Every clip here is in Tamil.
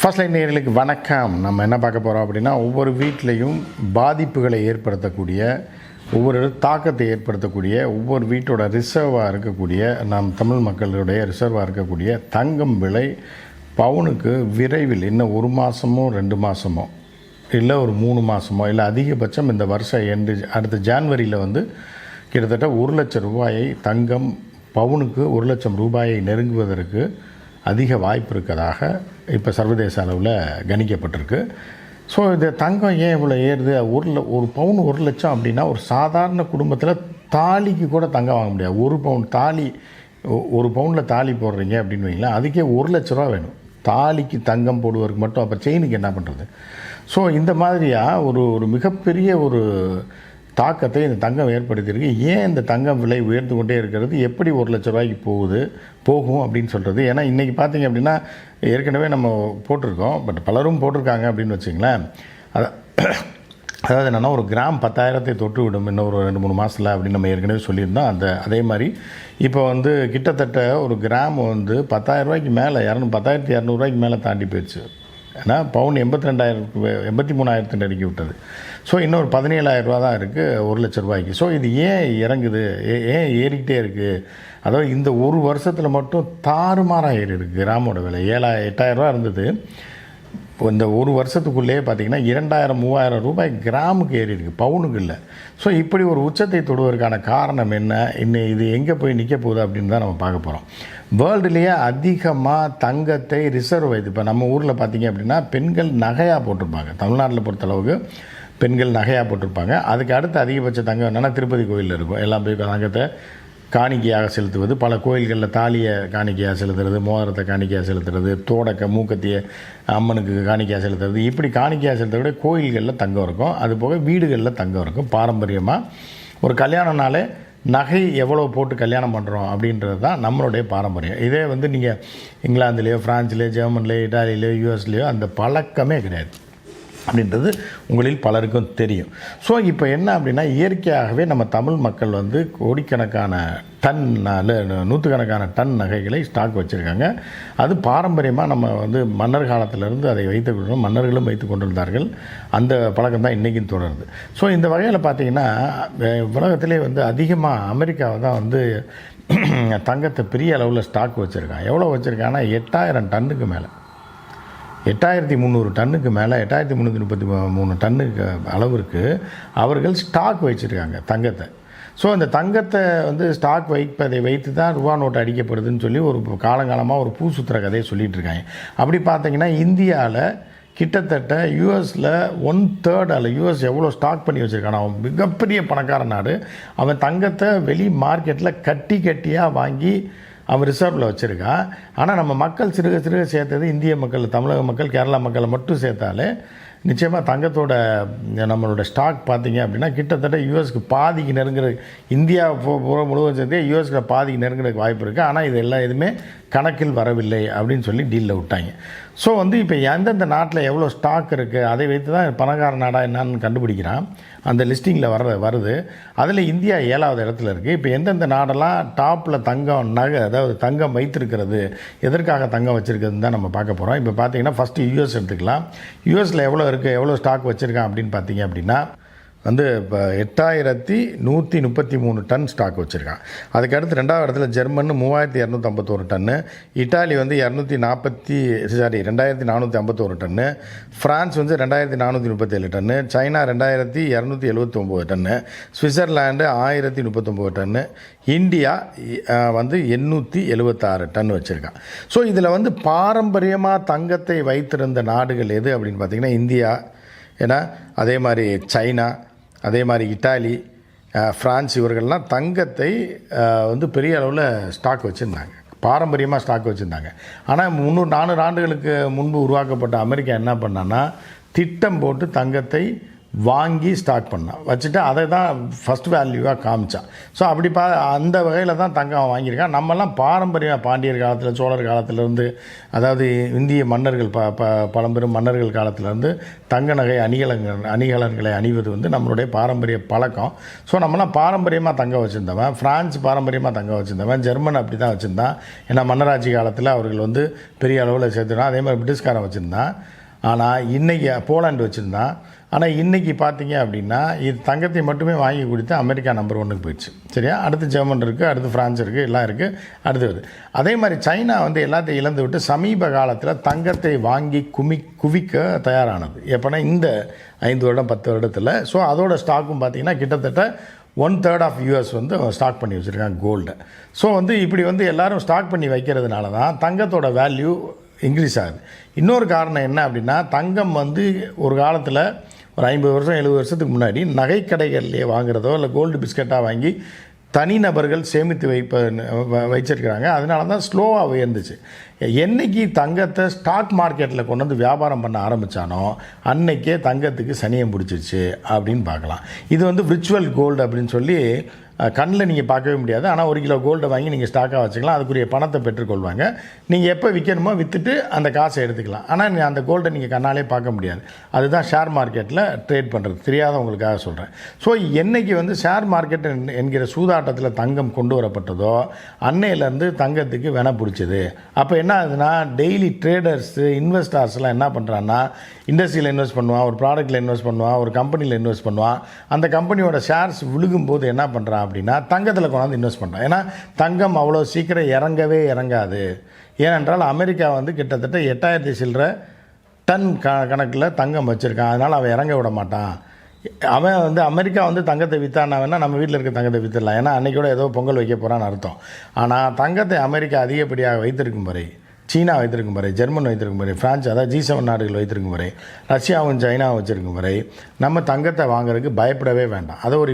ஃபர்ஸ்ட் லைன் நேயர்களுக்கு வணக்கம். நம்ம என்ன பார்க்க போகிறோம் அப்படின்னா, ஒவ்வொரு வீட்லேயும் பாதிப்புகளை ஏற்படுத்தக்கூடிய, ஒவ்வொரு தாக்கத்தை ஏற்படுத்தக்கூடிய, ஒவ்வொரு வீட்டோட ரிசர்வாக இருக்கக்கூடிய, நம் தமிழ் மக்களுடைய ரிசர்வாக இருக்கக்கூடிய தங்கம் விலை பவுனுக்கு விரைவில் இன்னும் 1 மாதமோ 2 மாதமோ இல்லை ஒரு 3 மாதமோ இல்லை அதிகபட்சம் இந்த வருஷம் எண்டு அடுத்த ஜான்வரியில் கிட்டத்தட்ட 1 லட்சம் ரூபாயை தங்கம் பவுனுக்கு 1 லட்சம் ரூபாயை நெருங்குவதற்கு அதிக வாய்ப்பு இருக்கிறதாக இப்போ சர்வதேச அளவில் கணிக்கப்பட்டிருக்கு. ஸோ இது தங்கம் ஏன் இவ்வளோ ஏறுது? ஒரு பவுன் 1 லட்சம் அப்படின்னா ஒரு சாதாரண குடும்பத்தில் தாலிக்கு கூட தங்கம் வாங்க முடியாது. 1 பவுன் தாலி, 1 பவுனில் தாலி போடுறீங்க அப்படின்னு வைங்களேன், அதுக்கே 1 லட்ச ரூபா வேணும் தாலிக்கு தங்கம் போடுவதற்கு மட்டும். அப்போ செயினுக்கு என்ன பண்ணுறது? ஸோ இந்த மாதிரியாக ஒரு மிகப்பெரிய ஒரு தாக்கத்தை இந்த தங்கம் ஏற்படுத்தியிருக்கு. ஏன் இந்த தங்கம் விலை உயர்ந்து கொண்டே இருக்கிறது, எப்படி 1 லட்ச ரூபாய்க்கு போகும் அப்படின்னு சொல்கிறது. ஏன்னா இன்றைக்கி பார்த்திங்க அப்படின்னா ஏற்கனவே நம்ம போட்டிருக்கோம், பட் பலரும் போட்டிருக்காங்க அப்படின்னு வச்சிங்களேன். அதாவது என்னென்னா, ஒரு கிராம் 10,000 தொட்டு விடும் இன்னும் ஒரு 2-3 மாதத்தில் அப்படின்னு நம்ம ஏற்கனவே சொல்லியிருந்தோம். அதே மாதிரி இப்போ கிட்டத்தட்ட ஒரு கிராம் 10,000 ரூபாய்க்கு மேலே 10,200 ரூபாய்க்கு மேலே தாண்டி போயிடுச்சு. ஏன்னா பவுன் 83,000 நெருக்கி விட்டது. ஸோ இன்னொரு 17,000 ரூபா தான் இருக்குது 1 லட்ச ரூபாய்க்கு. ஸோ இது ஏன் இறங்குது, ஏன் ஏறிக்கிட்டே இருக்குது? அதாவது இந்த ஒரு வருஷத்தில் மட்டும் தாறுமாறாக ஏறி இருக்குது. கிராமோட விலை 8,000 ரூபா இருந்தது. இந்த ஒரு வருஷத்துக்குள்ளேயே பார்த்திங்கன்னா 2,000-3,000 ரூபாய் கிராமுக்கு ஏறி இருக்குது, பவுனுக்கு இல்லை. ஸோ இப்படி ஒரு உச்சத்தை தொடுவதற்கான காரணம் என்ன, இன்னும் இது எங்கே போய் நிற்க போகுது அப்படின்னு தான் நம்ம பார்க்க போகிறோம். வேர்ல்டுலேயே அதிகமாக தங்கத்தை ரிசர்வ் வைத்து, இப்போ நம்ம ஊரில் பார்த்திங்க அப்படின்னா பெண்கள் நகையாக போட்டிருப்பாங்க. தமிழ்நாட்டில் பொறுத்தளவுக்கு பெண்கள் நகையாக போட்டிருப்பாங்க. அதுக்கு அடுத்து அதிகபட்ச தங்கம் என்னென்னா திருப்பதி கோயிலில் இருக்கும். எல்லாம் போய் தங்கத்தை காணிக்கையாக செலுத்துவது, பல கோயில்களில் தாலியை காணிக்கையாக செலுத்துறது, மோதிரத்தை காணிக்கையாக செலுத்துறது, தோடக்க மூக்கத்திய அம்மனுக்கு காணிக்கையாக செலுத்துறது, இப்படி காணிக்கையாக செலுத்தக்கூடிய கோயில்களில் தங்கம் இருக்கும். அதுபோக வீடுகளில் தங்கம் இருக்கும். பாரம்பரியமாக ஒரு கல்யாணம்னாலே நகை எவ்வளோ போட்டு கல்யாணம் பண்ணுறோம் அப்படின்றது தான் நம்மளுடைய பாரம்பரியம். இதே நீங்கள் இங்கிலாந்துலேயோ ஃப்ரான்ஸ்லேயோ ஜெர்மன்லேயோ இட்டாலியிலையோ யூஎஸ்லேயோ அந்த பழக்கமே கிடையாது அப்படின்றது உங்களில் பலருக்கும் தெரியும். ஸோ இப்போ என்ன அப்படின்னா, இயற்கையாகவே நம்ம தமிழ் மக்கள் கோடிக்கணக்கான டன், நூற்றுக்கணக்கான டன் நகைகளை ஸ்டாக் வச்சுருக்காங்க. அது பாரம்பரியமாக நம்ம மன்னர் காலத்திலேருந்து அதை வைத்துக்கொண்டோம், மன்னர்களும் வைத்து கொண்டிருந்தார்கள். அந்த பழக்கம் தான் இன்றைக்கும் தொடருது. ஸோ இந்த வகையில் பார்த்திங்கன்னா உலகத்திலே அதிகமாக அமெரிக்காவை தான் தங்கத்தை பெரிய அளவில் ஸ்டாக் வச்சுருக்காங்க. எவ்வளோ வச்சுருக்காங்கன்னா 8,000 டன்னுக்கு மேலே, 8,300 டன்னுக்கு மேலே, 8,333 டன்னுக்கு அளவிற்கு அவர்கள் ஸ்டாக் வச்சுருக்காங்க தங்கத்தை. ஸோ அந்த தங்கத்தை ஸ்டாக் வைப்பதை வைத்து தான் ரூபா நோட்டு அடிக்கப்படுதுன்னு சொல்லி ஒரு காலங்காலமாக ஒரு பூ சுற்றுற கதையை சொல்லிகிட்டு இருக்காங்க. அப்படி பார்த்தீங்கன்னா இந்தியாவில் கிட்டத்தட்ட யூஎஸில் 1/3 அல்ல, யூஎஸ் எவ்வளோ ஸ்டாக் பண்ணி வச்சுருக்கான். அவன் மிகப்பெரிய பணக்கார நாடு. அவன் தங்கத்தை வெளி மார்க்கெட்டில் கட்டியாக வாங்கி அவன் ரிசர்வில் வச்சுருக்கான். ஆனால் நம்ம மக்கள் சிறுக சேர்த்தது, இந்திய மக்கள், தமிழக மக்கள், கேரளா மக்களை மட்டும் சேர்த்தாலே நிச்சயமாக தங்கத்தோட நம்மளோட ஸ்டாக் பார்த்திங்க அப்படின்னா கிட்டத்தட்ட யூஎஸ்க்கு பாதிக்கு நெருங்குற, இந்தியா முழுவதும் சேர்த்தே யூஎஸ்க்கு பாதிக்கு நெருங்குறதுக்கு வாய்ப்பு இருக்குது. ஆனால் இது எதுவுமே கணக்கில் வரவில்லை அப்படின்னு சொல்லி டீலில் விட்டாங்க. ஸோ இப்போ எந்தெந்த நாட்டில் எவ்வளோ ஸ்டாக் இருக்குது அதை வைத்து தான் பணக்கார நாடாக என்னான்னு கண்டுபிடிக்கிறான். அந்த லிஸ்டிங்கில் வருது. அதில் இந்தியா 7வது இடத்துல இருக்குது. இப்போ எந்தெந்த நாடெல்லாம் டாப்பில் தங்கம் நகை, அதாவது தங்கம் வைத்திருக்கிறது, எதற்காக தங்கம் வச்சுருக்கிறதுன்னு தான் நம்ம பார்க்க போகிறோம். இப்போ பார்த்திங்கன்னா ஃபஸ்ட்டு யூஎஸ் எடுத்துக்கலாம். யூஎஸில் எவ்வளோ இருக்குது, எவ்வளோ ஸ்டாக் வச்சுருக்கான் அப்படின்னு பார்த்தீங்க அப்படின்னா இப்போ 8,133 டன் ஸ்டாக் வச்சுருக்கான். அதுக்கடுத்து 2வது இடத்துல ஜெர்மன் 3,251 டன்னு, இட்டாலி 2,451 டன்னு, ஃப்ரான்ஸ் 2,437 டன்னு, சைனா 2,279 டன்னு, சுவிட்சர்லாண்டு 1,039 டன்னு, இந்தியா 876 டன் வச்சுருக்கான். ஸோ இதில் பாரம்பரியமாக தங்கத்தை வைத்திருந்த நாடுகள் எது அப்படின்னு பார்த்திங்கன்னா இந்தியா, ஏன்னா அதே மாதிரி சைனா, அதே மாதிரி இட்டாலி, ஃப்ரான்ஸ், இவர்கள்லாம் தங்கத்தை பெரிய அளவில் ஸ்டாக் வச்சுருந்தாங்க, பாரம்பரியமாக ஸ்டாக் வச்சுருந்தாங்க. ஆனால் 300-400 ஆண்டுகளுக்கு முன்பு உருவாக்கப்பட்ட அமெரிக்கா என்ன பண்ணான்னா திட்டம் போட்டு தங்கத்தை வாங்கி ஸ்டாக் பண்ணான், வச்சுட்டு அதை தான் ஃபஸ்ட் வேல்யூவாக காமிச்சான். ஸோ அப்படி அந்த வகையில் தான் தங்கம் வாங்கியிருக்கான். நம்மலாம் பாரம்பரியமாக பாண்டியர் காலத்தில், சோழர் காலத்திலேருந்து, அதாவது இந்திய மன்னர்கள் பழம்பெரும் மன்னர்கள் காலத்திலேருந்து தங்க நகை அணிகலன்களை அணிவது வந்து நம்மளுடைய பாரம்பரிய பழக்கம். ஸோ நம்மலாம் பாரம்பரியமாக தங்கம் வச்சுருந்தவன். ஃப்ரான்ஸ் பாரம்பரியமாக தங்கம் வச்சுருந்தவன். ஜெர்மன் அப்படி தான் வச்சுருந்தான். ஏன்னா மன்னராட்சி காலத்தில் அவர்கள் வந்து பெரிய அளவில் சேர்த்துருந்தான். அதே மாதிரி பிரிட்டிஷ்காரன் வச்சுருந்தான். ஆனால் இன்றைக்கி போலாண்டு வச்சுருந்தான். ஆனால் இன்றைக்கி பார்த்தீங்க அப்படின்னா இது தங்கத்தை மட்டுமே வாங்கி கொடுத்து அமெரிக்கா நம்பர் 1க்கு போயிடுச்சு. சரியா? அடுத்து ஜெர்மன் இருக்குது, அடுத்து ஃப்ரான்ஸ் இருக்குது, எல்லாம் இருக்குது, அடுத்து வருது. அதே மாதிரி சைனா வந்து எல்லாத்தையும் இழந்து விட்டு சமீப காலத்தில் தங்கத்தை வாங்கி குவிக்க தயாரானது. எப்போனா இந்த 5 வருடம் 10 வருடத்தில். ஸோ அதோட ஸ்டாக்கும் பார்த்திங்கன்னா கிட்டத்தட்ட 1/3 ஆஃப் யூஎஸ் வந்து ஸ்டாக் பண்ணி வச்சுருக்காங்க கோல்டை. ஸோ வந்து இப்படி வந்து எல்லோரும் ஸ்டாக் பண்ணி வைக்கிறதுனால தான் தங்கத்தோட வேல்யூ இன்க்ரீஸ் ஆகுது. இன்னொரு காரணம் என்ன அப்படின்னா, தங்கம் வந்து ஒரு காலத்தில் ஒரு 50 வருஷம் 70 வருஷத்துக்கு முன்னாடி நகைக்கடைகள்லேயே வாங்குறதோ இல்லை கோல்டு பிஸ்கட்டாக வாங்கி தனிநபர்கள் சேமித்து வச்சிருக்கிறாங்க. அதனால தான் ஸ்லோவாக உயர்ந்துச்சு. என்றைக்கு தங்கத்தை ஸ்டாக் மார்க்கெட்டில் கொண்டு வந்து வியாபாரம் பண்ண ஆரம்பித்தானோ அன்னைக்கே தங்கத்துக்கு சனியம் பிடிச்சிருச்சு அப்படின்னு பார்க்கலாம். இது வந்து விர்ச்சுவல் கோல்டு அப்படின்னு சொல்லி கண்ணில் நீங்கள் பார்க்கவே முடியாது. ஆனால் 1 கிலோ கோல்டை வாங்கி நீங்கள் ஸ்டாக்காக வச்சுக்கலாம். அதுக்குரிய பணத்தை பெற்றுக்கொள்வாங்க. நீங்கள் எப்போ விற்கணுமோ விற்றுட்டு அந்த காசை எடுத்துக்கலாம். ஆனால் அந்த கோல்டை நீங்கள் கண்ணாலே பார்க்க முடியாது. அதுதான் ஷேர் மார்க்கெட்டில் ட்ரேட் பண்ணுறது. தெரியாதவங்களுக்காக சொல்கிறேன். ஸோ என்றைக்கு வந்து ஷேர் மார்க்கெட் என்கிற சூதாட்டத்தில் தங்கம் கொண்டு வரப்பட்டதோ அன்னையிலேருந்து தங்கத்துக்கு வென பிடிச்சது. அப்போ என்ன ஆகுதுன்னா, டெய்லி ட்ரேடர்ஸு இன்வெஸ்டர்ஸ்லாம் என்ன பண்ணுறான்னா, இண்டஸ்ட்ரியில் இன்வெஸ்ட் பண்ணுவான், ஒரு ப்ராடக்ட்டில் இன்வெஸ்ட் பண்ணுவான், ஒரு கம்பெனியில் இன்வெஸ்ட் பண்ணுவான். அந்த கம்பெனியோட ஷேர்ஸ் விழுகும்போது என்ன பண்ணுறான் அப்படின்னா தங்கத்தில் கொண்டாந்து இன்வெஸ்ட் பண்ணுறான். ஏன்னா தங்கம் அவ்வளோ சீக்கிரம் இறங்காது. ஏனென்றால் அமெரிக்கா வந்து கிட்டத்தட்ட 8000 சில்லற டன் கணக்கில் தங்கம் வச்சுருக்கான். அதனால் அவன் இறங்க விட மாட்டான். அவன் வந்து அமெரிக்கா வந்து தங்கத்தை விற்றானா வேணால் நம்ம வீட்டில் இருக்க தங்கத்தை விற்றுடலாம். ஏன்னா அன்றைக்கூட ஏதோ பொங்கல் வைக்க போகிறான்னு அர்த்தம். ஆனால் தங்கத்தை அமெரிக்கா அதிகப்படியாக வைத்திருக்கும் வரை, சீனா வைத்திருக்கும் வரை, ஜெர்மன் வைத்திருக்கும் வரை, ஃப்ரான்ஸ், அதாவது G7 நாடுகள் வைத்திருக்கும் வரை, ரஷ்யாவும் சைனாவும் வச்சுருக்கும் வரை நம்ம தங்கத்தை வாங்குறதுக்கு பயப்படவே வேண்டாம். அதை ஒரு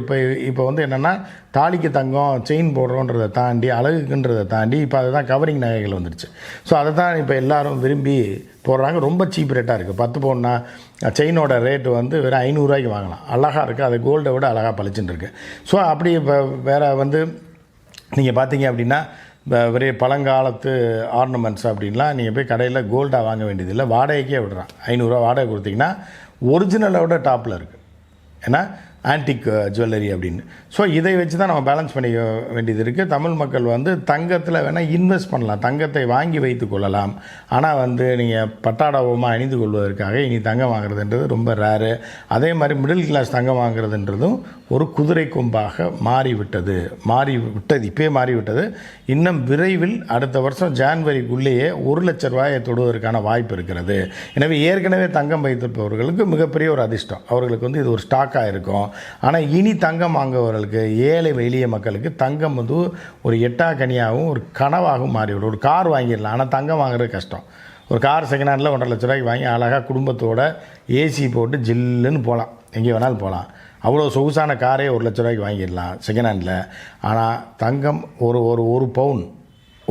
இப்போ வந்து என்னென்னா, தாலிக்கு தங்கம் செயின் போடுறோன்றதை தாண்டி, அழகுக்குன்றதை தாண்டி இப்போ அதுதான் கவரிங் நகைகள் வந்துடுச்சு. ஸோ அதை தான் இப்போ எல்லோரும் விரும்பி போடுறாங்க. ரொம்ப சீப் ரேட்டாக இருக்குது. 10 பவுன்னா செயினோட ரேட்டு வந்து வெறும் 500 ரூபாய்க்கு வாங்கலாம். அழகாக இருக்குது. அது கோல்டை விட அழகாக பளிச்சுன்னு இருக்குது. ஸோ அப்படி இப்போ வேறு வந்து நீங்கள் பார்த்தீங்க அப்படின்னா வெறும் பழங்காலத்து ஆர்னமெண்ட்ஸ் அப்படின்லாம் நீங்கள் போய் கடையில் கோல்டாக வாங்க வேண்டியதில்லை. வாடகைக்கே விடுறான். 500 ரூபா வாடகை கொடுத்தீங்கன்னா ஒரிஜினலை விட டாப்பில் இருக்குது. ஏன்னா ஆன்டிக் ஜுவல்லரி அப்படின்னு. ஸோ இதை வச்சு தான் நம்ம பேலன்ஸ் பண்ணிக்க வேண்டியது இருக்குது. தமிழ் மக்கள் வந்து தங்கத்தில் வேணால் இன்வெஸ்ட் பண்ணலாம், தங்கத்தை வாங்கி வைத்து கொள்ளலாம். ஆனால் வந்து நீங்கள் பட்டாடாவமாக அணிந்து கொள்வதற்காக இனி தங்கம் வாங்குறதுன்றது ரொம்ப ரேரு. அதே மாதிரி மிடில் கிளாஸ் தங்கம் வாங்குறதுன்றதும் ஒரு குதிரை கொம்பாக மாறிவிட்டது. இப்போயே மாறிவிட்டது. இன்னும் விரைவில் அடுத்த வருஷம் ஜான்வரிக்குள்ளேயே 1 லட்ச ரூபாயை தொடுவதற்கான வாய்ப்பு இருக்கிறது. எனவே ஏற்கனவே தங்கம் வைத்திருப்பவர்களுக்கு மிகப்பெரிய ஒரு அதிர்ஷ்டம். அவர்களுக்கு வந்து இது ஒரு ஸ்டாக்காக இருக்கும். ஆனால் இனி தங்கம் வாங்குபவர்களுக்கு, ஏழை எளிய மக்களுக்கு தங்கம் வந்து ஒரு எட்டாக்கனியாகவும் ஒரு கனவாகவும் மாறிவிடும். ஒரு கார் வாங்கிடலாம், ஆனால் தங்கம் வாங்குறது கஷ்டம். ஒரு கார் செகண்ட் ஹேண்டில் 1.5 லட்ச ரூபாய்க்கு வாங்கி அழகாக குடும்பத்தோட ஏசி போட்டு ஜில்லுன்னு போகலாம், எங்கே வேணாலும் போகலாம். அவ்வளோ சொகுசான காரே 1 லட்ச ரூபாய்க்கு வாங்கிடலாம் செகண்ட் ஹேண்டில். ஆனால் தங்கம் ஒரு பவுன்,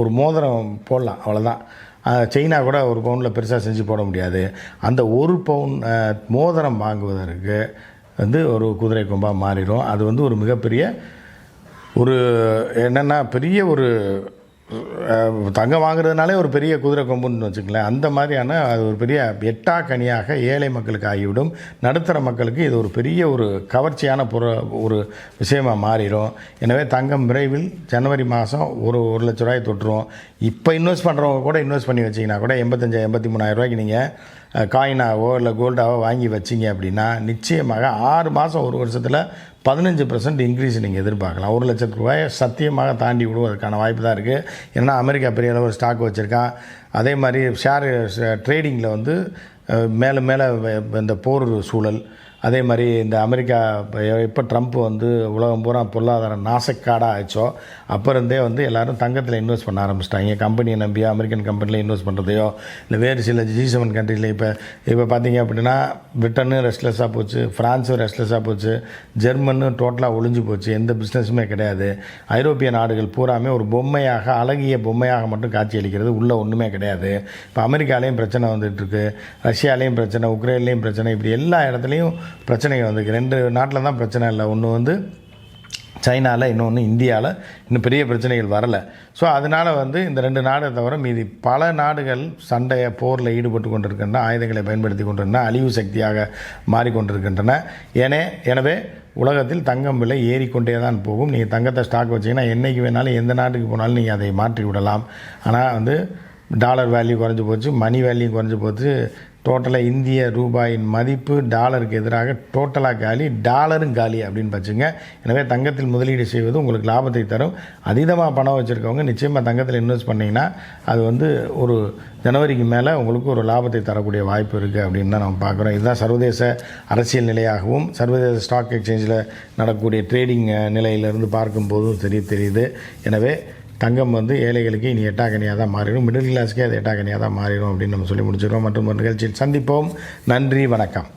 ஒரு மோதிரம் போடலாம், அவ்வளோதான். செயினா கூட 1 பவுனில் பெருசாக செஞ்சு போட முடியாது. அந்த 1 பவுன் மோதிரம் வாங்குவதற்கு வந்து ஒரு குதிரை கொம்பாக மாறிடும். அது வந்து ஒரு மிகப்பெரிய ஒரு என்னென்னா, பெரிய ஒரு தங்கம் வாங்குறதுனாலே ஒரு பெரிய குதிரை கொம்புன்னு வச்சுக்கலாம். அந்த மாதிரியான அது ஒரு பெரிய எட்டாக்கனியாக ஏழை மக்களுக்கு ஆகிவிடும். நடுத்தர மக்களுக்கு இது ஒரு பெரிய ஒரு கவர்ச்சியான ஒரு விஷயமாக மாறிடும். எனவே தங்கம் விரைவில் ஜனவரி மாதம் ஒரு லட்ச ரூபாய் தொட்டுரும். இப்போ இன்வெஸ்ட் பண்ணுறவங்க கூட இன்வெஸ்ட் பண்ணி வச்சிங்கன்னா கூட 85,000-83,000 ரூபாய்க்கு நீங்கள் காயினாவோ இல்லை கோல்டாவோ வாங்கி வச்சிங்க அப்படின்னா நிச்சயமாக 6 மாதம் 1 வருஷத்தில் 15% இன்க்ரீஸ் நீங்கள் எதிர்பார்க்கலாம். 1 லட்சத்து ரூபாய் சத்தியமாக தாண்டி விடுவதற்கான வாய்ப்பு தான் இருக்குது. ஏன்னா அமெரிக்கா பெரிய அளவு ஸ்டாக் வச்சுருக்கான். அதே மாதிரி ஷேர் ட்ரேடிங்கில் வந்து மேலே இந்த போர் சூழல், அதே மாதிரி இந்த அமெரிக்கா எப்போ ட்ரம்ப் வந்து உலகம் பூரா பொருளாதார நாசக்காடாக ஆயிடுச்சோ அப்போ இருந்தே வந்து எல்லோரும் தங்கத்தில் இன்வெஸ்ட் பண்ண ஆரம்பிச்சிட்டாங்க. கம்பெனியை நம்பியோ அமெரிக்கன் கம்பெனியில் இன்வெஸ்ட் பண்ணுறதையோ இல்லை வேறு சில G7 கண்ட்ரியில் இப்போ பார்த்தீங்க அப்படின்னா பிரிட்டனு ரெஸ்ட்லெஸ்ஸாக போச்சு, ஃப்ரான்ஸும் ரெஸ்ட்லெஸ்ஸாக போச்சு, ஜெர்மனு டோட்டலாக ஒழிஞ்சு போச்சு, எந்த பிஸ்னஸுமே கிடையாது. ஐரோப்பிய நாடுகள் பூராமே ஒரு பொம்மையாக, அழகிய பொம்மையாக மட்டும் காட்சி அளிக்கிறது, உள்ளே ஒன்றுமே கிடையாது. கிடையாது. இப்போ அமெரிக்காலேயும் பிரச்சனை வந்துட்டுருக்கு, ரஷ்யாலேயும் பிரச்சனை, உக்ரைன்லேயும் பிரச்சனை, இப்படி எல்லா இடத்துலையும் பிரச்சனைகள் வந்துருக்கு. 2 நாட்டில் தான் பிரச்சனை இல்லை, ஒன்று வந்து சைனாவில், இன்னொன்று இந்தியாவில் இன்னும் பெரிய பிரச்சனைகள் வரலை. ஸோ அதனால் வந்து இந்த 2 நாடை தவிர மீதி பல நாடுகள் சண்டையை போரில் ஈடுபட்டு கொண்டிருக்கின்றன, ஆயுதங்களை பயன்படுத்தி கொண்டிருக்கின்றன, அழிவு சக்தியாக மாறிக்கொண்டிருக்கின்றன. எனவே உலகத்தில் தங்கம் விலை ஏறிக்கொண்டே தான் போகும். நீங்கள் தங்கத்தை ஸ்டாக் வச்சிங்கன்னா என்றைக்கு வேணாலும் எந்த நாட்டுக்கு போனாலும் நீங்கள் அதை மாற்றி விடலாம். ஆனால் வந்து டாலர் வேல்யூ குறைஞ்சி போச்சு, மணி வேல்யூ குறைஞ்சி போச்சு. டோட்டலாக இந்திய ரூபாயின் மதிப்பு டாலருக்கு எதிராக டோட்டலாக காலி, டாலரும் காலி அப்படின்னு வச்சுங்க. எனவே தங்கத்தில் முதலீடு செய்வது உங்களுக்கு லாபத்தை தரும். அதீதமாக பணம் வச்சுருக்கவங்க நிச்சயமாக தங்கத்தில் இன்வெஸ்ட் பண்ணிங்கன்னா அது வந்து ஒரு ஜனவரிக்கு மேலே உங்களுக்கு ஒரு லாபத்தை தரக்கூடிய வாய்ப்பு இருக்குது அப்படின்னு தான் நம்ம பார்க்குறோம். இதுதான் சர்வதேச அரசியல் நிலையாகவும் சர்வதேச ஸ்டாக் எக்ஸ்சேஞ்சில் நடக்கக்கூடிய ட்ரேடிங் நிலையிலிருந்து பார்க்கும்போதும் தெரியுது. எனவே தங்கம் வந்து ஏழைகளுக்கு இனி எட்டாக்கனியாக தான் மாறிடும், மிடில் கிளாஸுக்கே அது எட்டாக்கனியாக தான் மாறிடும் அப்படின்னு நம்ம சொல்லி முடிச்சிடுறோம். மற்றும் ஒரு நிகழ்ச்சியில் சந்திப்போம். நன்றி, வணக்கம்.